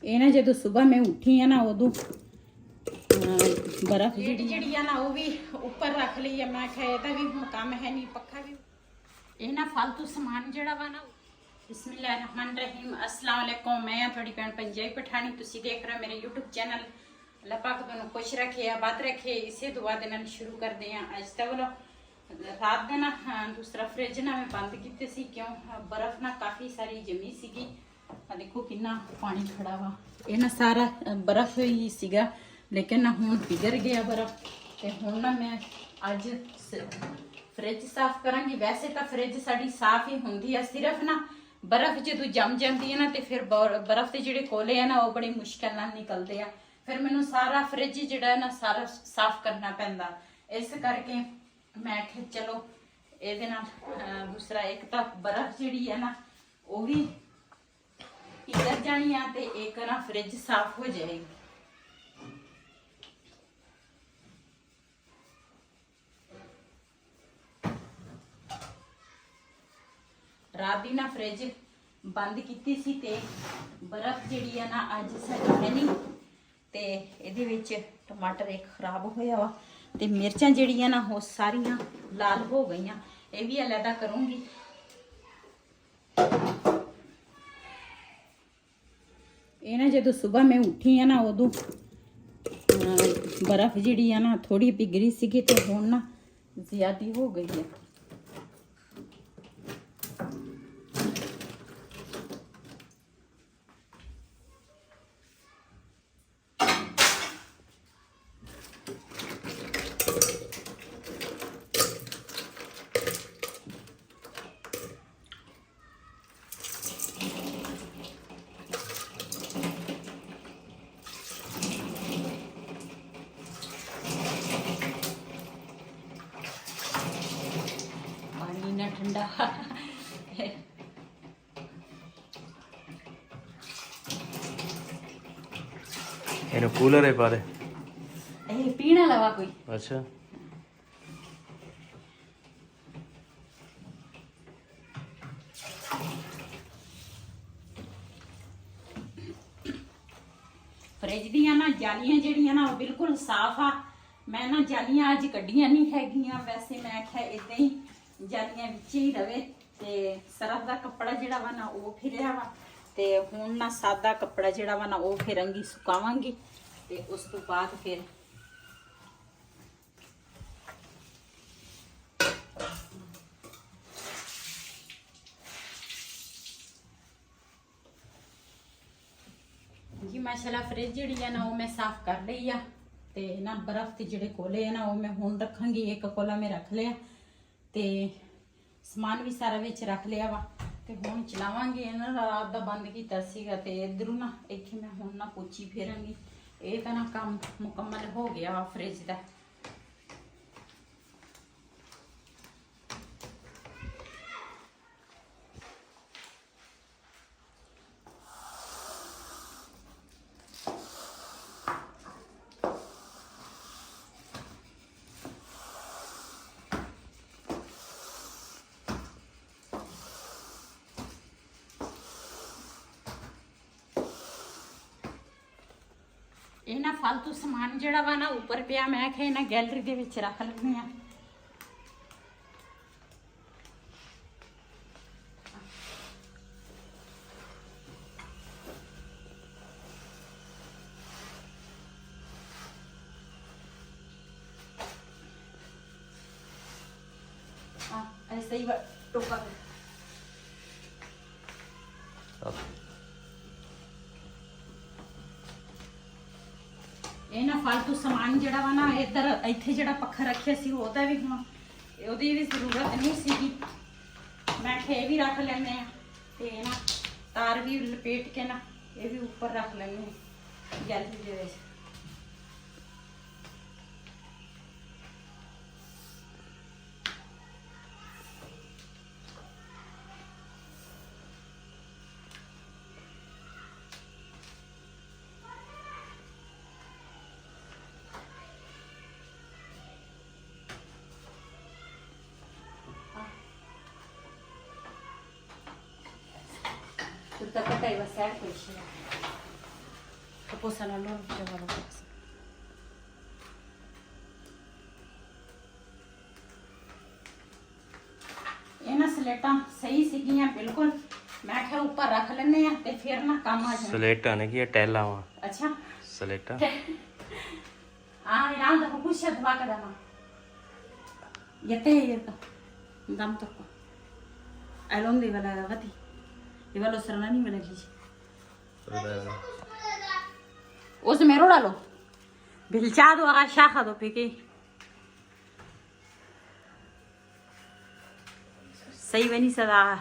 ਇਹ ਨਾ ਜਦੋਂ ਸਵੇਰ ਮੈਂ ਉੱਠੀ ਆ ਨਾ ਉਦੋਂ बर्फ जी ना वो भी ऊपर रख ली है। मैं आख्या ਇਹਦਾ भी ਹੁਣ ਕੰਮ है नहीं पक्खा भी ਇਹ ना फालतू समान ਜਿਹੜਾ ਵਾ ਨਾ। बिस्मिल्लाहिर्रहमानिर्रहीम अस्सलाम वालेकुम। मैं थोड़ी भैन पंजाबी पठानी तुसी देख रहे मेरे यूट्यूब चैनल। अल्लाह पाक तुहानू खुश रखे आबाद रखे इसे दुआ दे नाल शुरू करते हैं अज दा व्लॉग। रात दे ना दूसरा फ्रिज ना मैं बंद कीते सी क्यों बर्फ ना काफ़ी सारी जमी सीगी। देखो कितना पानी खड़ा वा। ये ना सारा बर्फ ही सीगा लेकिन ना हुण पिघल गया बर्फ। ते हुण ना मैं अज फ्रिज साफ करांगी। वैसे तो फ्रिज साडी साफ ही हुंदी है, सिर्फ ना बर्फ जदों जम जाती है ना तो फिर बर्फ के जिहड़े कोले है ना वो बड़ी मुश्किल नाल निकलते हैं। फिर मैनूं सारा फ्रिज जिहड़ा है ना सारा साफ करना पैंदा। इस करके मैं आख्या चलो इहदे नाल दूसरा एक तो बर्फ जिहड़ी है ना वो भी पिघल जानी है ते एक ना फ्रिज साफ हो जाएगी। रात दी ना फ्रिज बंद कीती सी ते बर्फ जिहड़ी है ना अज साडी है नहीं ते इहदे विच टमाटर एक खराब होया वा ते मिर्चां जिहड़ियां ना वो सारियां लाल हो गईयां। ये भी अलहदा करूँगी। ये ना जदों सुबह मैं उठी है ना उदों बर्फ जिहड़ी है ना थोड़ी पिघली सीगी ते हुण ना ज़्यादा हो गई है। ठंडा ਇਹਨੂੰ ਕੂਲਰ ਹੈ ਪਾਰੇ ਇਹ ਪੀਣ ਵਾਲਾ ਵਾ ਕੋਈ। ਅੱਛਾ फ्रिज ਦੀਆਂ ਨਾ ਜਾਲੀਆਂ ਜਿਹੜੀਆਂ ਨਾ ਉਹ ਬਿਲਕੁਲ ਸਾਫ਼ ਆ। ਮੈਂ ਨਾ ਜਾਲੀਆਂ ਅੱਜ ਕੱਢੀਆਂ ਨਹੀਂ ਹੈਗੀਆਂ। ਵੈਸੇ ਮੈਂ ਆਖਿਆ ਇਦਾਂ ਹੀ ਜਾਲੀਆਂ ਵਿੱਚ ਹੀ ਰਵੇ ਤੇ ਸਰਫ ਦਾ ਕੱਪੜਾ ਜਿਹੜਾ ਵਾ ਨਾ ਉਹ ਫਿਰਿਆ ਵਾ ਤੇ ਹੁਣ ਨਾ ਸਾਦਾ ਕੱਪੜਾ ਜਿਹੜਾ ਵਾ ਨਾ ਉਹ ਫਿਰਾਂਗੀ ਸੁਕਾਵਾਂਗੀ ਤੇ ਉਸ ਤੋਂ ਬਾਅਦ ਫਿਰ जी माशाल्लाह फ्रिज जिहड़ी है ना वो मैं साफ कर ली आ ते ना बर्फ के जिहड़े कोले है ना वो मैं हुण रखांगी। एक कोला मैं रख लिया ते समान भी सारा विच रख लिया वा ते हुण चलावांगे ना। रात दा बंद कीता सीगा ते इधरों ना इत्थे मैं हुण ना पोची फेरांगी। ये तो ना काम मुकम्मल हो गया वा फ्रिज दा। ਇਹ ਨਾ फालतू समान ਜਿਹੜਾ ਵਾ ਨਾ ਉੱਪਰ ਪਿਆ ਮੈਂ ਕਿਹਾ ਇਹਨਾਂ ਗੈਲਰੀ ਦੇ ਵਿੱਚ ਰੱਖ ਲੈਂਦੇ ਆ। ऐसे ही टोका ਇਹ ਨਾ फालतू समान ਜਿਹੜਾ ਵਾ ਨਾ ਇੱਧਰ ਇੱਥੇ ਜਿਹੜਾ ਪੱਖਾ ਰੱਖਿਆ ਸੀ ਉਹਦਾ ਵੀ ਹੁਣ ਉਹਦੀ ਵੀ ਜ਼ਰੂਰਤ ਨਹੀਂ ਸੀਗੀ। ਮੈਂ ਕਿਹਾ ਇਹ ਵੀ ਰੱਖ ਲੈਂਦੇ ਆ ਤੇ ਨਾ ਤਾਰ ਵੀ ਲਪੇਟ ਕੇ ਨਾ ਇਹ ਵੀ ਉੱਪਰ ਰੱਖ ਲੈਂਦੇ ਆ ਗੈਲਰੀ ਦੇ ਵਿੱਚ। Тут така та й веселка ще. ਪੋਸਾ ਲਓ ਜਵਾ ਲਓ ਇਹਨਾਂ ਸਲੇਟਾਂ ਸਹੀ ਸੀਗੀਆਂ ਬਿਲਕੁਲ ਮੈਂ ਕਿਹਾ ਉੱਪਰ ਰੱਖ ਲੈਣੇ ਆ ਤੇ ਫਿਰ ਨਾ ਕੰਮ ਆ ਜਾਣਾ ਸਲੇਟਾਂ ਨੇ ਕੀ ਟੈਲਾਂ ਵਾ ਅੱਛਾ ਸਲੇਟਾਂ ਇਰਾਂ da kukusha dvaka dama yete dam toko alonde wala gati ivalo sarnani wala liji ਉਸ ਮੇਰੋ ਡਾਲੋ ਬਿਲਚਾ ਦੋ ਆ ਸ਼ਾਖਾ ਦੋ ਪੀ ਕੇ ਸਹੀ ਵਨੀ ਸਦਾ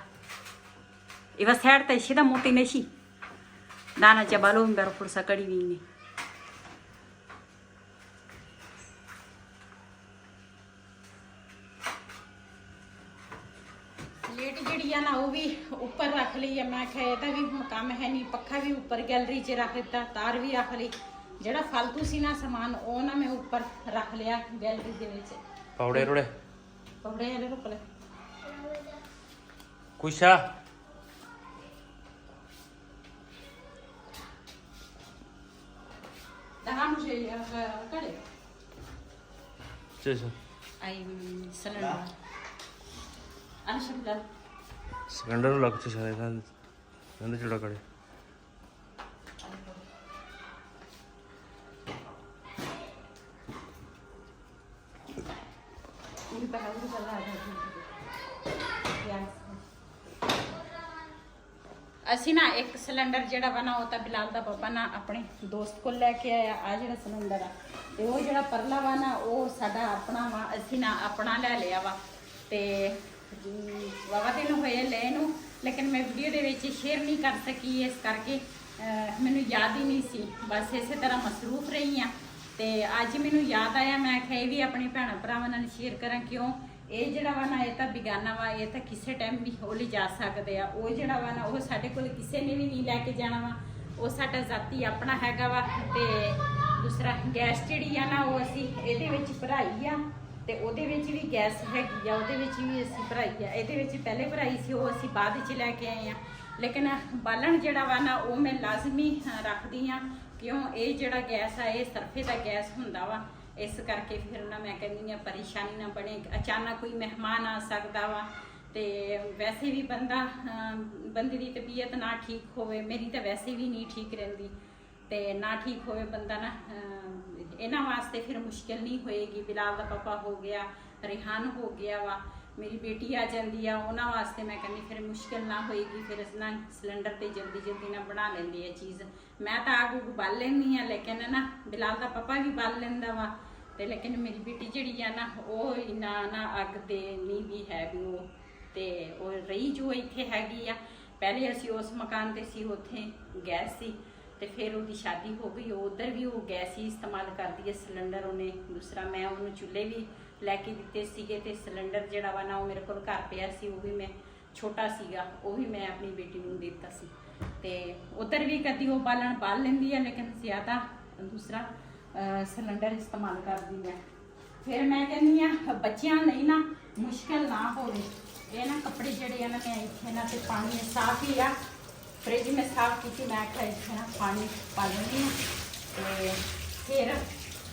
ਇਵਾ ਸੈਡ ਤੇ ਸ਼ਿਦਾ ਮੋਟੀ ਨਸ਼ੀ ਦਾਣਾ ਚਬਾਲੋ ਮੇਰ ਫੁਰਸਾ ਕੜੀ ਵੀ ਨੇ ਲੇਟ ਜਿਹੜੀ ਆ ਨਾ ਉਹ ਵੀ ਉੱਪਰ ਰੱਖ ਲਈ ਆ ਮੈਂ ਕਿਹਾ ਇਹਦਾ ਵੀ ਹੁਣ ਕੰਮ ਹੈ ਨਹੀਂ ਪੱਖਾ ਵੀ ਉੱਪਰ ਗੈਲਰੀ 'ਚ ਰੱਖ ਦਿੱਤਾ ਤਾਰ ਵੀ ਰੱਖ ਲਈ ਜਿਹੜਾ ਫालतू ਸੀ ਨਾ ਸਮਾਨ ਉਹ ਨਾ ਮੈਂ ਉੱਪਰ ਰੱਖ ਲਿਆ ਗੈਲਰੀ ਦੇ ਵਿੱਚ ਪੌੜੇ ਰੋੜੇ ਇਹਦੇ ਉੱਪਰ ਕੁਸ਼ਾ ਦਹਾਂ ਮੁਝੇ ਕੜੇ ਚੇਸ ਆਈ ਸਿਲੰਡਰ ਅਨਸ਼ਬਲਾ ਸਿਲੰਡਰ ਨੂੰ ਲੱਗ ਚ ਸਾਰੇ ਕਹਿੰਦੇ ਚੂੜਾ ਕੜੇ ਇਹ ਪਾ ਕੇ ਚੱਲ ਰਹਾ ਹੈ ਅਸੀਂ ਨਾ ਇੱਕ ਸਿਲੰਡਰ ਜਿਹੜਾ ਵਾ ਨਾ ਉਹ ਤਾਂ ਬਿਲਾਲ ਦਾ ਪਾਪਾ ਨਾ ਆਪਣੇ ਦੋਸਤ ਕੋਲ ਲੈ ਕੇ ਆਇਆ ਆ ਜਿਹੜਾ ਸਿਲੰਡਰ ਆ ਤੇ ਉਹ ਜਿਹੜਾ ਪਰਲਾ ਵਾ ਨਾ ਉਹ ਸਾਡਾ ਆਪਣਾ ਵਾ ਅਸੀਂ ਨਾ ਆਪਣਾ ਲੈ ਲਿਆ ਵਾ ਤੇ ਵਾਵਾ ਦਿਨ ਹੋਏ ਲੈ ਨੂੰ ਲੇਕਿਨ ਮੈਂ ਵੀਡੀਓ ਦੇ ਵਿੱਚ ਸ਼ੇਅਰ ਨਹੀਂ ਕਰ ਸਕੀ ਇਸ ਕਰਕੇ ਮੈਨੂੰ ਯਾਦ ਹੀ ਨਹੀਂ ਸੀ ਬਸ ਇਸੇ ਤਰ੍ਹਾਂ ਮਸਰੂਫ ਰਹੀ ਆ ਤੇ ਅੱਜ ਮੈਨੂੰ ਯਾਦ ਆਇਆ ਮੈਂ ਕਿਹਾ ਇਹ ਵੀ ਆਪਣੇ ਭੈਣਾਂ ਭਰਾਵਾਂ ਨਾਲ ਸ਼ੇਅਰ ਕਰਾਂ ਕਿਉਂ ਇਹ ਜਿਹੜਾ ਵਾ ਨਾ ਇਹ ਤਾਂ ਬਿਗਾਨਾ ਵਾ ਇਹ ਤਾਂ ਕਿਸੇ ਟਾਈਮ ਵੀ ਉਹ ਲਿਜਾ ਸਕਦੇ ਆ ਉਹ ਜਿਹੜਾ ਵਾ ਨਾ ਉਹ ਸਾਡੇ ਕੋਲ ਕਿਸੇ ਨੇ ਵੀ ਨਹੀਂ ਲੈ ਕੇ ਜਾਣਾ ਵਾ ਉਹ ਸਾਡਾ ਜ਼ਾਤੀ ਆਪਣਾ ਹੈਗਾ ਵਾ ਤੇ ਦੂਸਰਾ ਗੈਸ ਜਿਹੜੀ ਆ ਨਾ ਉਹ ਅਸੀਂ ਇਹਦੇ ਵਿੱਚ ਭਰਾਈ ਆ ਤੇ ਉਹਦੇ ਵਿੱਚ ਵੀ ਗੈਸ ਹੈਗੀ ਆ ਉਹਦੇ ਵਿੱਚ ਵੀ ਅਸੀਂ ਭਰਾਈ ਆ ਇਹਦੇ ਵਿੱਚ ਪਹਿਲੇ ਭਰਾਈ ਸੀ ਉਹ ਅਸੀਂ ਬਾਅਦ ਵਿੱਚ ਲੈ ਕੇ ਆਏ ਆ ਲੇਕਿਨ ਬਾਲਣ ਜਿਹੜਾ ਵਾ ਨਾ ਉਹ ਮੈਂ ਲਾਜ਼ਮੀ ਰੱਖਦੀ ਆ ਕਿਉਂ ਇਹ ਜਿਹੜਾ ਗੈਸ ਆ ਇਹ ਸਰਫੇ ਦਾ ਗੈਸ ਹੁੰਦਾ ਵਾ ਇਸ ਕਰਕੇ ਫਿਰ ਨਾ ਮੈਂ ਕਹਿੰਦੀ ਆ ਪਰੇਸ਼ਾਨੀ ਨਾ ਬਣੇ ਅਚਾਨਕ ਕੋਈ ਮਹਿਮਾਨ ਆ ਸਕਦਾ ਵਾ ਤੇ ਵੈਸੇ ਵੀ ਬੰਦੇ ਦੀ ਤਬੀਅਤ ਨਾ ਠੀਕ ਹੋਵੇ ਮੇਰੀ ਤਾਂ ਵੈਸੇ ਵੀ ਨਹੀਂ ਠੀਕ ਰਹਿੰਦੀ ਤੇ ਨਾ ਠੀਕ ਹੋਵੇ ਬੰਦਾ ਨਾ ਇਹਨਾਂ ਵਾਸਤੇ ਫਿਰ ਮੁਸ਼ਕਿਲ ਨਹੀਂ ਹੋਏਗੀ ਬਿਲਾਲ ਦਾ ਪਾਪਾ ਹੋ ਗਿਆ ਰਿਹਾਨ ਹੋ ਗਿਆ ਵਾ ਮੇਰੀ ਬੇਟੀ ਆ ਜਾਂਦੀ ਆ ਉਹਨਾਂ ਵਾਸਤੇ ਮੈਂ ਕਹਿੰਦੀ ਫਿਰ ਮੁਸ਼ਕਿਲ ਨਾ ਹੋਏਗੀ ਫਿਰ ਇਸ ਨਾਲ ਸਿਲੰਡਰ ਤੇ ਜਲਦੀ ਨਾ ਬਣਾ ਲੈਂਦੇ ਆ ਚੀਜ਼ ਮੈਂ ਤਾਂ ਆਗ ਉਬਾਲ ਲੈਂਦੀ ਆ ਲੇਕਿਨ ਨਾ ਬਿਲਾਲ ਦਾ ਪਾਪਾ ਵੀ ਬਾਲ ਲੈਂਦਾ ਵਾ ਤੇ ਲੇਕਿਨ ਮੇਰੀ ਬੇਟੀ ਜਿਹੜੀ ਆ ਨਾ ਉਹ ਇੰਨਾ ਨਾ ਅੱਗ ਤੇ ਨਹੀਂ ਵੀ ਹੈ ਵੀ ਉਹ ਤੇ ਉਹ ਰਹੀ ਜੋ ਇੱਥੇ ਹੈਗੀ ਆ ਪਹਿਲੇ ਅਸੀਂ ਉਸ ਮਕਾਨ ਤੇ ਸੀ ਉੱਥੇ ਗੈਸ ਸੀ ਤੇ ਫਿਰ ਉਹਦੀ ਸ਼ਾਦੀ ਹੋ ਗਈ ਉਧਰ ਵੀ ਉਹ ਗੈਸ ਹੀ ਇਸਤੇਮਾਲ ਕਰਦੀ ਹੈ ਸਿਲੰਡਰ ਉਹਨੇ ਦੂਸਰਾ ਮੈਂ ਉਹਨੂੰ ਚੁੱਲ੍ਹੇ ਵੀ ਲੈ ਕੇ ਦਿੱਤੇ ਸੀਗੇ ਤੇ ਸਿਲੰਡਰ ਜਿਹੜਾ ਵਾ ਨਾ ਉਹ ਮੇਰੇ ਕੋਲ ਘਰ ਪਿਆ ਸੀ ਉਹ ਵੀ ਮੈਂ ਛੋਟਾ ਸੀਗਾ ਉਹ ਵੀ ਮੈਂ ਆਪਣੀ ਬੇਟੀ ਨੂੰ ਦੇ ਦਿੱਤਾ ਸੀ ਤੇ ਉਧਰ ਵੀ ਕਦੀ ਉਹ ਬਾਲ ਲੈਂਦੀ ਹੈ ਲੇਕਿਨ ਜ਼ਿਆਦਾ ਦੂਸਰਾ ਸਿਲੰਡਰ ਇਸਤੇਮਾਲ ਕਰਦੀ ਹੈ ਫਿਰ ਮੈਂ ਕਹਿੰਦੀ ਆ ਬੱਚਿਆਂ ਲਈ ਨਾ ਮੁਸ਼ਕਿਲ ਨਾ ਹੋਵੇ ਇਹ ਨਾ ਕੱਪੜੇ ਜਿਹੜੇ ਆ ਨਾ ਮੈਂ ਇੱਥੇ ਨਾ ਤੇ ਪਾਣੀ ਸਾਫ਼ ਹੀ ਆ फ्रिज में साफ की मैं इतना पानी पा लेंगी तो फिर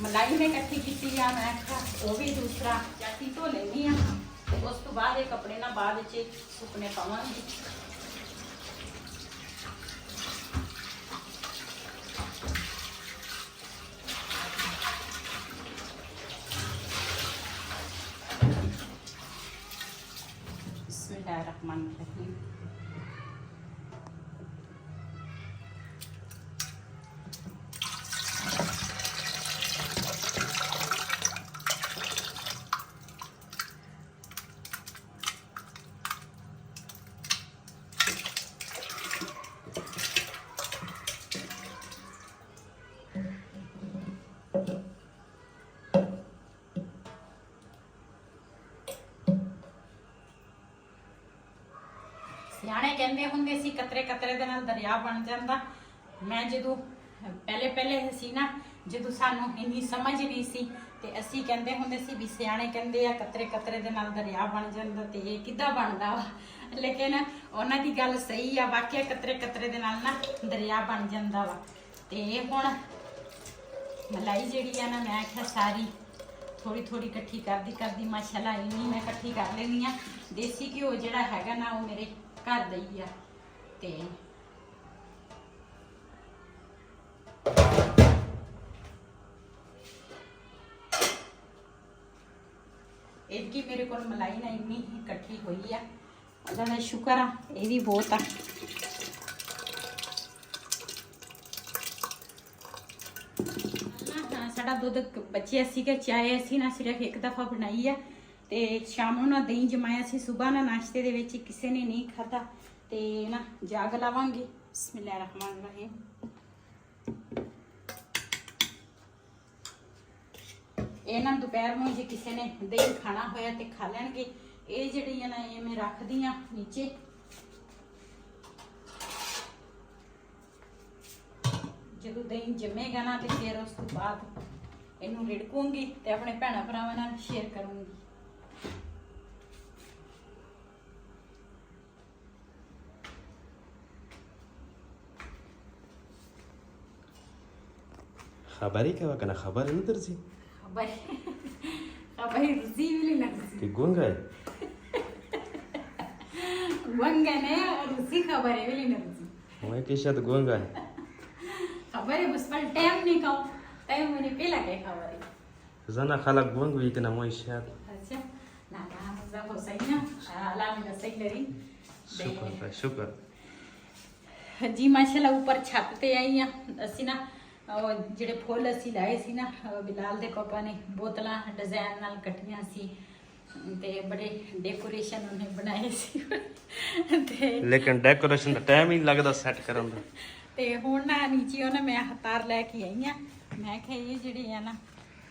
मलाई में इकट्ठी की मैं वो भी दूसरा जाती धो लेनी तो उस तो बाद ये कपड़े ना बाद सुकने पावांगी बिस्मिल्लाहिर्रहमानिर्रहीम ਸਿਆਣੇ ਕਹਿੰਦੇ ਹੁੰਦੇ ਸੀ ਕਤਰੇ ਕਤਰੇ ਦੇ ਨਾਲ ਦਰਿਆ ਬਣ ਜਾਂਦਾ ਮੈਂ ਜਦੋਂ ਪਹਿਲੇ ਸੀ ਨਾ ਜਦੋਂ ਸਾਨੂੰ ਇੰਨੀ ਸਮਝ ਨਹੀਂ ਸੀ ਤੇ ਅਸੀਂ ਕਹਿੰਦੇ ਹੁੰਦੇ ਸੀ ਵੀ ਸਿਆਣੇ ਕਹਿੰਦੇ ਆ ਕਤਰੇ ਕਤਰੇ ਦੇ ਨਾਲ ਦਰਿਆ ਬਣ ਜਾਂਦਾ ਤੇ ਇਹ ਕਿੱਦਾਂ ਬਣਦਾ ਵਾ ਲੇਕਿਨ ਉਹਨਾਂ ਦੀ ਗੱਲ ਸਹੀ ਆ ਵਾਕਿਆ ਕਤਰੇ ਕਤਰੇ ਦੇ ਨਾਲ ਨਾ ਦਰਿਆ ਬਣ ਜਾਂਦਾ ਵਾ ਤੇ ਹੁਣ ਮਲਾਈ ਜਿਹੜੀ ਆ ਨਾ ਮੈਂ ਆਖਿਆ ਸਾਰੀ ਥੋੜੀ ਥੋੜੀ ਇਕੱਠੀ ਕਰਦੀ ਮਾਸ਼ਾਅੱਲਾ ਇੰਨੀ ਮੈਂ ਇਕੱਠੀ ਕਰ ਲੈਂਦੀ ਆ। ਦੇਸੀ ਘਿਓ ਜਿਹੜਾ ਹੈਗਾ ਨਾ ਉਹ ਮੇਰੇ ਘਰ ਦਾ ਹੀ ਆ। ਤੇ ਇਹਦੀ ਮੇਰੇ ਕੋਲ ਮਲਾਈ ਨਾ ਇੰਨੀ ਹੀ ਇਕੱਠੀ ਹੋਈ ਆ, ਉਹਦਾ ਮੈਂ ਸ਼ੁਕਰ ਆ, ਇਹ ਵੀ ਬਹੁਤ ਆ। ਸਾਡਾ ਦੁੱਧ ਬਚਿਆ ਸੀਗਾ, ਚਾਹੇ ਅਸੀਂ ਨਾ ਸਿਰਫ ਇੱਕ ਦਫਾ ਬਣਾਈ ਆ ਤੇ ਸ਼ਾਮ ਨੂੰ ਨਾ ਦਹੀਂ ਜਮਾਇਆ ਸੀ, ਸਵੇਰ ਨਾ ਨਾਸ਼ਤੇ ਦੇ ਵਿੱਚ ਕਿਸੇ ਨੇ ਨਹੀਂ ਖਾਧਾ ਤੇ ਨਾ ਜਾਗ ਲਾਵਾਂਗੇ। ਬਿਸਮਿਲ੍ਲਾਹਿਰ ਰਹਿਮਾਨਿਰ ਰਹੀਮ। ਇਹ ਨਾ ਦੁਪਹਿਰ ਨੂੰ ਜੇ ਕਿਸੇ ਨੇ ਦਹੀਂ ਖਾਣਾ ਹੋਇਆ ਤੇ ਖਾ ਲੈਣਗੇ। ਇਹ ਜਿਹੜੀ ਆ ਨਾ ਇਹ ਮੈਂ ਰੱਖਦੀ ਆ ਨੀਚੇ, ਜਦੋਂ ਦਹੀਂ ਜੰਮੇਗਾ ਨਾ ਤੇ ਫਿਰ ਉਸ ਤੋਂ ਬਾਅਦ ਇਹਨੂੰ ਰਿੜਕੂੰਗੀ ਤੇ ਆਪਣੇ ਭੈਣਾਂ ਭਰਾਵਾਂ ਨਾਲ ਸ਼ੇਅਰ ਕਰੂੰਗੀ। Habari kawa kana habari na darsi. Habari ruzi vile na ruzi. Kigonga. Gonga ne ruzi habari vile na ruzi. मैं किशात gonga. Habari bus पर टाइम नहीं खाओ, टाइम मैंने पहला क्या खबरी. Zana khalak gonga ikana मैं शायद. अच्छा, ना मजा हो सही ना, अल्लाह ने सही करी. शुक्र. जी माशाल्लाह ऊपर छत ते आई आ ਅਸੀਂ ਨਾ ਜਿਹੜੇ ਫੁੱਲ ਅਸੀਂ ਲਾਏ ਸੀ ਨਾ ਬਿਲਾਲ ਦੇ ਪਾਪਾ ਨੇ ਬੋਤਲਾਂ ਡਿਜ਼ਾਈਨ ਨਾਲ ਕੱਟੀਆਂ ਸੀ ਤੇ ਬੜੇ ਡੈਕੋਰੇਸ਼ਨ ਉਹਨੇ ਬਣਾਏ ਸੀ ਤੇ ਲੇਕਿਨ ਡੈਕੋਰੇਸ਼ਨ ਦਾ ਟਾਈਮ ਹੀ ਲੱਗਦਾ ਸੈੱਟ ਕਰਨ ਦਾ। ਤੇ ਹੁਣ ਨਾ ਨੀਚੇ ਉਹਨੇ ਮੈਂ ਹਤਾਰ ਲੈ ਕੇ ਆਈ ਆ। ਮੈਂ ਕਿਹਾ ਇਹ ਜਿਹੜੇ ਆ ਨਾ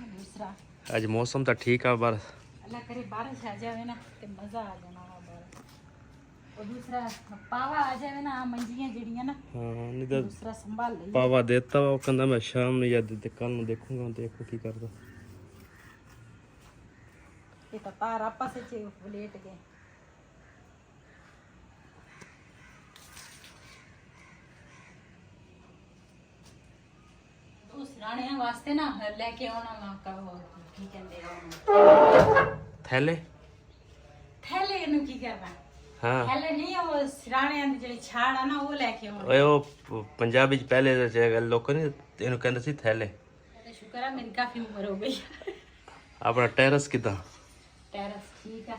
ਦੂਸਰਾ ਅੱਜ ਮੌਸਮ ਤਾਂ ਠੀਕ ਆ, ਪਰ ਅੱਲਾ ਕਰੇ ਬਾਰਿਸ਼ ਆ ਜਾਵੇ ਨਾ ਤੇ ਮਜ਼ਾ ਆ ਜਾਣਾ ਵਾ ਬਾਹਰ। ਉਹ ਦੂਸਰਾ ਪਾਵਾ ਆ ਜਾਵੇ ਨਾ ਮੰਜੀਆਂ ਜਿਹੜੀਆਂ ਨਾ ਹਾਂ ਨਹੀਂ ਤਾਂ ਦੂਸਰਾ ਸੰਭਾਲ ਲਈ ਪਾਵਾ ਦੇਤਾ ਵਾ, ਉਹ ਕਹਿੰਦਾ ਮੈਂ ਸ਼ਾਮ ਨੂੰ ਜਾਂ ਤੇ ਕੱਲ ਨੂੰ ਦੇਖੂੰਗਾ, ਦੇਖੋ ਕੀ ਕਰਦਾ। ਇਹ ਤਾਂ ਤਾਰ ਆਪਸ ਵਿੱਚ ਲੇਟ ਗਏ। ਦੂਸਰਾਣਿਆਂ ਵਾਸਤੇ ਨਾ ਲੈ ਕੇ ਆਉਣਾ ਵਾ ਕੀ ਕਹਿੰਦੇ ਆ ਥੈਲੇ ਥੈਲੇ ਨੂੰ ਕੀ ਕਰਨਾ। ਹਾਂ ਥੈਲੇ ਨਹੀਂ, ਉਹ ਸਿਰਾਣਿਆਂ ਦੀ ਜਿਹੜੀ ਛਾੜ ਆ ਨਾ ਉਹ ਲੈ ਕੇ ਆਉਣਾ। ਓਏ ਉਹ ਪੰਜਾਬੀ ਚ ਪਹਿਲੇ ਦੇ ਲੋਕਾਂ ਨੇ ਇਹਨੂੰ ਕਹਿੰਦੇ ਸੀ ਥੈਲੇ। ਸ਼ੁਕਰ ਆ ਮੇਰੀ ਕਾਫੀ ਉਮਰ ਹੋ ਗਈ। ਆਪਣਾ ਟੈਰਸ ਕਿਦਾਂ? ਟੈਰਸ ਠੀਕ ਆ।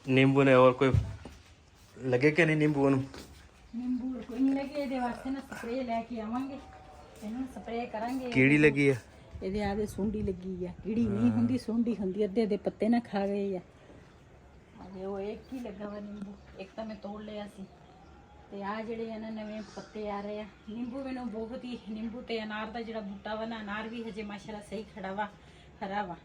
ਨਿੰਬੂ ਨੇ ਹੋਰ ਕੋਈ ਲੱਗੇ ਕਿ ਨਹੀਂ ਨਿੰਬੂ ਨੂੰ? ਨਿੰਬੂ ਕੋਈ ਨਹੀਂ ਲੱਗੇ, ਇਹਦੇ ਵਾਸਤੇ ਨਾ ਸਪਰੇਅ ਲੈ ਕੇ ਆਵਾਂਗੇ, ਇਹਨੂੰ ਸਪਰੇਅ ਕਰਾਂਗੇ। ਕੀੜੀ ਲੱਗੀ ਆ ਇਹਦੇ ਆਦੇ ਸੁੰਡੀ ਲੱਗੀ ਆ। ਕੀੜੀ ਨਹੀਂ ਹੁੰਦੀ, ਸੁੰਡੀ ਹੁੰਦੀ। ਅੱਧੇ ਦੇ ਪੱਤੇ ਨਾ ਖਾ ਗਏ ਆ। ਅਜੇ ਉਹ ਇੱਕ ਹੀ ਲੱਗਾ ਵਾ ਨਿੰਬੂ, ਇੱਕ ਤਾਂ ਮੈਂ ਤੋੜ ਲਿਆ ਸੀ ਤੇ ਆ ਜਿਹੜੇ ਆ ਨਾ ਨਵੇਂ ਪੱਤੇ ਆ ਰਹੇ ਆ। ਨਿੰਬੂ ਮੈਨੂੰ ਬਹੁਤ ਹੀ, ਨਿੰਬੂ ਤੇ ਅਨਾਰ ਦਾ ਜਿਹੜਾ ਬੂਟਾ ਵਾ ਨਾ, ਅਨਾਰ ਵੀ ਹਜੇ ਮਾਸ਼ਾਅੱਲਾ ਸਹੀ ਖੜਾ ਵਾ, ਹਰਾ ਵਾ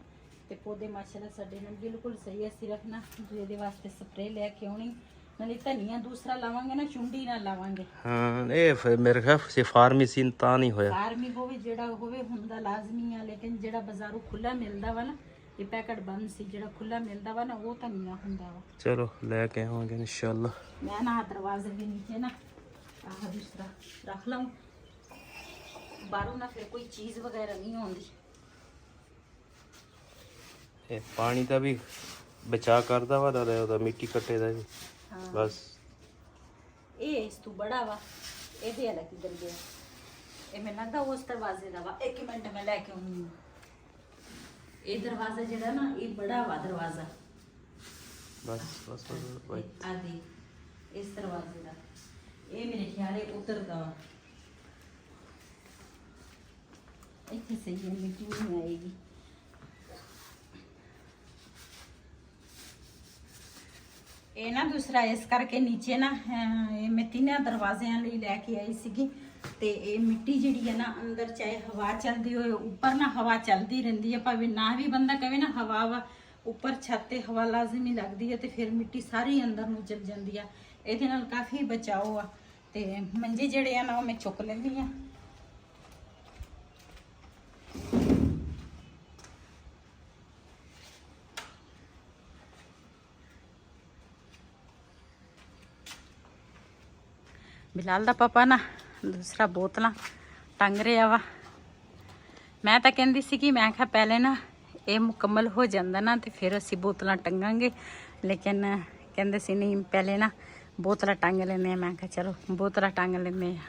ਤੇ ਪੌਦੇ ਮਾਸ਼ਾਅੱਲਾ ਸਾਡੇ ਨਾਲ ਬਿਲਕੁਲ ਸਹੀ ਹੈ। ਸਿਰਫ ਨਾ ਇਹਦੇ ਵਾਸਤੇ ਸਪਰੇਅ ਲੈ ਕੇ ਆਉਣੀ, ਨਾਲੇ ਧਨੀਆ ਦੂਸਰਾ ਲਾਵਾਂਗੇ ਨਾ, ਚੁੰਡੀ ਨਾਲ ਲਾਵਾਂਗੇ। ਹਾਂ ਇਹ ਫਿਰ ਮੇਰੇ ਖਿਆਲ ਸੇ ਫਾਰਮੇਸੀ ਤਾਂ ਨਹੀਂ ਹੋਇਆ। ਫਾਰਮੀ ਹੋਵੇ ਜਿਹੜਾ ਹੋਵੇ ਹੁੰਦਾ ਲਾਜ਼ਮੀ ਆ, ਲੇਕਿਨ ਜਿਹੜਾ ਬਾਜ਼ਾਰੋਂ ਖੁੱਲਾ ਮਿਲਦਾ ਵਾ ਨਾ, ਇਹ ਪੈਕਟ ਬੰਦ ਸੀ, ਜਿਹੜਾ ਖੁੱਲਾ ਮਿਲਦਾ ਵਾ ਨਾ ਉਹ ਧਨੀਆ ਹੁੰਦਾ ਵਾ। ਚਲੋ ਲੈ ਕੇ ਆਵਾਂਗੇ ਇਨਸ਼ਾਅੱਲਾ। ਮੈਂ ਨਾ ਦਰਵਾਜ਼ੇ ਦੇ ਨੀਚੇ ਨਾ ਆਹ ਦੂਸਰਾ ਰੱਖ ਲਵਾਂ, ਬਾਹਰੋਂ ਨਾ ਫਿਰ ਕੋਈ ਚੀਜ਼ ਵਗੈਰਾ ਨਹੀਂ ਆਉਂਦੀ। ਇਹ ਪਾਣੀ ਦਾ ਵੀ ਬਚਾ ਕਰਦਾ ਵਾ, ਨਾਲੇ ਉਹਦਾ ਮਿੱਟੀ ਕੱਟੇ ਦਾ ਵੀ। ਬਸ ਇਹ ਇਸ ਤੋਂ ਬੜਾ ਵਾ, ਇਹਦੇ ਵਾਲਾ ਕਿੱਧਰ ਗਿਆ? ਇਹ ਮੈਨੂੰ ਲੱਗਦਾ ਉਸ ਦਰਵਾਜ਼ੇ ਦਾ ਵਾ। ਇੱਕ ਮਿੰਟ ਮੈਂ ਲੈ ਕੇ ਆਉਂਦੀ ਹਾਂ। ਇਹ ਦਰਵਾਜ਼ਾ ਜਿਹੜਾ ਨਾ ਇਹ ਬੜਾ ਵਾ ਦਰਵਾਜ਼ਾ। ਬਸ ਬਸ ਬਸ ਆ ਦੇ ਇਸ ਦਰਵਾਜ਼ੇ ਦਾ, ਇਹ ਮੇਰੇ ਖਿਆਲ ਹੈ ਉਧਰ ਦਾ ਵਾ। ਇੱਥੇ ਸਹੀ ਹੈ, ਮਿੱਟੀ ਨਹੀਂ ਆਏਗੀ। ਇਹ ਨਾ ਦੂਸਰਾ ਇਸ ਕਰਕੇ ਨੀਚੇ ਨਾ ਇਹ ਮੈਂ ਤਿੰਨਾਂ ਦਰਵਾਜ਼ਿਆਂ ਲਈ ਲੈ ਕੇ ਆਈ ਸੀਗੀ ਤੇ ਇਹ ਮਿੱਟੀ ਜਿਹੜੀ ਹੈ ਨਾ ਅੰਦਰ ਚਾਹੇ ਹਵਾ ਚੱਲਦੀ ਹੋਏ, ਉੱਪਰ ਨਾ ਹਵਾ ਚੱਲਦੀ ਰਹਿੰਦੀ ਹੈ, ਭਾਵੇਂ ਨਾ ਵੀ ਬੰਦਾ ਕਹੇ ਨਾ ਹਵਾ ਵਾ, ਉੱਪਰ ਛੱਤ ਤੇ ਹਵਾ ਲਾਜ਼ਮੀ ਲੱਗਦੀ ਹੈ ਤੇ ਫਿਰ ਮਿੱਟੀ ਸਾਰੀ ਅੰਦਰ ਨੂੰ ਚਲ ਜਾਂਦੀ ਆ। ਇਹਦੇ ਨਾਲ ਕਾਫੀ ਬਚਾਓ ਆ। ਤੇ ਮੰਜੇ ਜਿਹੜੇ ਆ ਨਾ ਉਹ ਮੈਂ ਚੁੱਕ ਲੈਂਦੀ ਆ। ਬਿਲਾਲ ਦਾ ਪਾਪਾ ਨਾ ਦੂਸਰਾ ਬੋਤਲਾਂ ਟੰਗ ਰਿਹਾ ਵਾ। ਮੈਂ ਤਾਂ ਕਹਿੰਦੀ ਸੀ ਕਿ ਮੈਂ ਕਿਹਾ ਪਹਿਲੇ ਨਾ ਇਹ ਮੁਕੰਮਲ ਹੋ ਜਾਂਦਾ ਨਾ ਤੇ ਫਿਰ ਅਸੀਂ ਬੋਤਲਾਂ ਟੰਗਾਂਗੇ, ਲੇਕਿਨ ਕਹਿੰਦੇ ਸੀ ਨਹੀਂ ਪਹਿਲੇ ਨਾ ਬੋਤਲਾਂ ਟੰਗ ਲੈਂਦੇ ਆ। ਮੈਂ ਕਿਹਾ ਚਲੋ ਬੋਤਲਾਂ ਟੰਗ ਲੈਂਦੇ ਆ।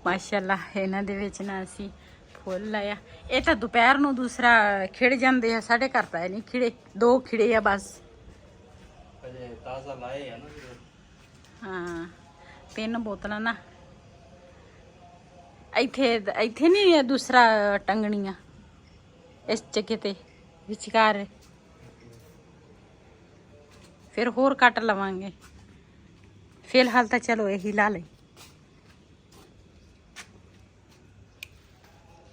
ਮਾਸ਼ਾਅੱਲਾ ਇਹਨਾਂ ਦੇ ਵਿੱਚ ਨਾ ਅਸੀਂ ਫੁੱਲ ਲਾਇਆ। ਇਹ ਤਾਂ ਦੁਪਹਿਰ ਨੂੰ ਦੂਸਰਾ ਖਿੜ ਜਾਂਦੇ ਆ, ਸਾਡੇ ਘਰ ਤਾਂ ਨਹੀਂ ਖਿੜੇ, 2 ਖਿੜੇ ਆ ਬਸ। ਤਾਜ਼ਾ ਲਾਏ ਆ ਨਾ। ਹਾਂ 3 ਬੋਤਲਾਂ ਨਾ ਇੱਥੇ ਨਹੀਂ ਦੂਸਰਾ ਟੰਗਣੀਆਂ, ਇਸ ਜਗ੍ਹਾ ਤੇ ਵਿਚਕਾਰ ਫਿਰ ਹੋਰ ਕੱਟ ਲਵਾਂਗੇ। ਫਿਲਹਾਲ ਤਾਂ ਚਲੋ ਇਹੀ ਲਾ ਲਈ।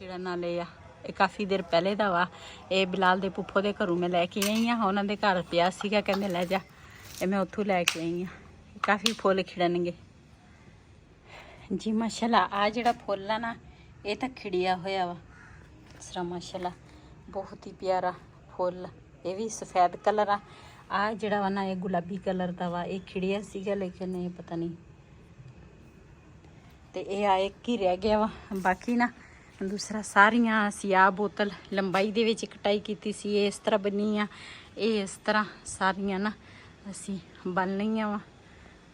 ਜਿਹੜਾ ਨਾਲੇ ਆ ਇਹ ਕਾਫੀ ਦੇਰ ਪਹਿਲੇ ਦਾ ਵਾ। ਇਹ ਬਿਲਾਲ ਦੇ ਪੁੱਫੋ ਦੇ ਘਰੋਂ ਮੈਂ ਲੈ ਕੇ ਆਈ ਹਾਂ। ਉਹਨਾਂ ਦੇ ਘਰ ਪਿਆ ਸੀਗਾ, ਕਹਿੰਦੇ ਲੈ ਜਾ, ਇਹ ਮੈਂ ਉੱਥੋਂ ਲੈ ਕੇ ਆਈ ਹਾਂ। ਕਾਫੀ ਫੁੱਲ ਖਿੜਨਗੇ ਜੀ ਮਾਸ਼ਾਅੱਲਾ। ਆ ਜਿਹੜਾ ਫੁੱਲ ਆ ਨਾ ਇਹ ਤਾਂ ਖਿੜਿਆ ਹੋਇਆ ਵਾ ਇਸ ਤਰ੍ਹਾਂ ਮਾਸ਼ਾਅੱਲਾ, ਬਹੁਤ ਹੀ ਪਿਆਰਾ ਫੁੱਲ। ਇਹ ਵੀ ਸਫੈਦ ਕਲਰ ਆ। ਆ ਜਿਹੜਾ ਵਾ ਨਾ ਇਹ ਗੁਲਾਬੀ ਕਲਰ ਦਾ ਵਾ। ਇਹ ਖਿੜਿਆ ਸੀਗਾ ਲੇਕਿਨ ਇਹ ਪਤਾ ਨਹੀਂ, ਤੇ ਇਹ ਆ ਇੱਕ ਹੀ ਰਹਿ ਗਿਆ ਵਾ। ਬਾਕੀ ਨਾ ਦੂਸਰਾ ਸਾਰੀਆਂ ਅਸੀਂ ਆ ਬੋਤਲ ਲੰਬਾਈ ਦੇ ਵਿੱਚ ਕਟਾਈ ਕੀਤੀ ਸੀ। ਇਹ ਇਸ ਤਰ੍ਹਾਂ ਬਣੀ ਆ, ਇਹ ਇਸ ਤਰ੍ਹਾਂ ਸਾਰੀਆਂ ਨਾ ਅਸੀਂ ਬਣ ਲਈਆਂ ਵਾ।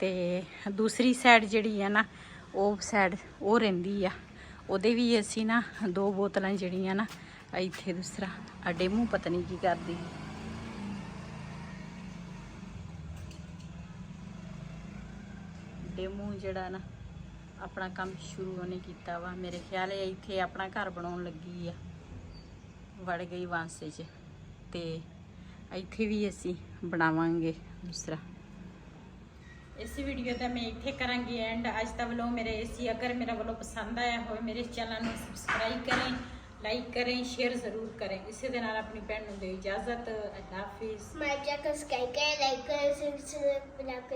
ਤੇ ਦੂਸਰੀ ਸਾਈਡ ਜਿਹੜੀ ਆ ਨਾ ਉਹ ਸਾਈਡ ਉਹ ਰਹਿੰਦੀ ਆ, ਉਹਦੇ ਵੀ ਅਸੀਂ ਨਾ 2 ਬੋਤਲਾਂ ਜਿਹੜੀਆਂ ਨਾ ਇੱਥੇ ਦੂਸਰਾ ਅੱਡੇ ਮੂੰਹ ਪਤਾ ਨਹੀਂ ਕੀ ਕਰਦੀ। ਡੇਮੂ ਜਿਹੜਾ ਨਾ ਆਪਣਾ ਕੰਮ ਸ਼ੁਰੂ ਉਹਨੇ ਕੀਤਾ ਵਾ। ਮੇਰੇ ਖਿਆਲ ਹੈ ਇੱਥੇ ਆਪਣਾ ਘਰ ਬਣਾਉਣ ਲੱਗੀ ਆ, ਵੜ ਗਈ ਵਾਂਸੇ 'ਚ, ਤੇ ਇੱਥੇ ਵੀ ਅਸੀਂ ਬਣਾਵਾਂਗੇ ਦੂਸਰਾ। ਇਸ ਵੀਡੀਓ ਦਾ ਮੈਂ ਇੱਥੇ ਕਰਾਂਗੀ ਐਂਡ। ਅੱਜ ਦਾ ਵਲੋਗ ਮੇਰੇ ਇਸੀ। ਅਗਰ ਮੇਰਾ ਵਲੋਗ ਪਸੰਦ ਆਇਆ ਹੋਵੇ ਮੇਰੇ ਚੈਨਲ ਨੂੰ ਸਬਸਕ੍ਰਾਈਬ ਕरें, ਲਾਈਕ करें, शेयर ज़रूर करें। इसी दे नाल अपनी भैन नूं दिओ इजाज़त। अल्लाह हाफिज़। My Jack is Sky, like, subscribe, like,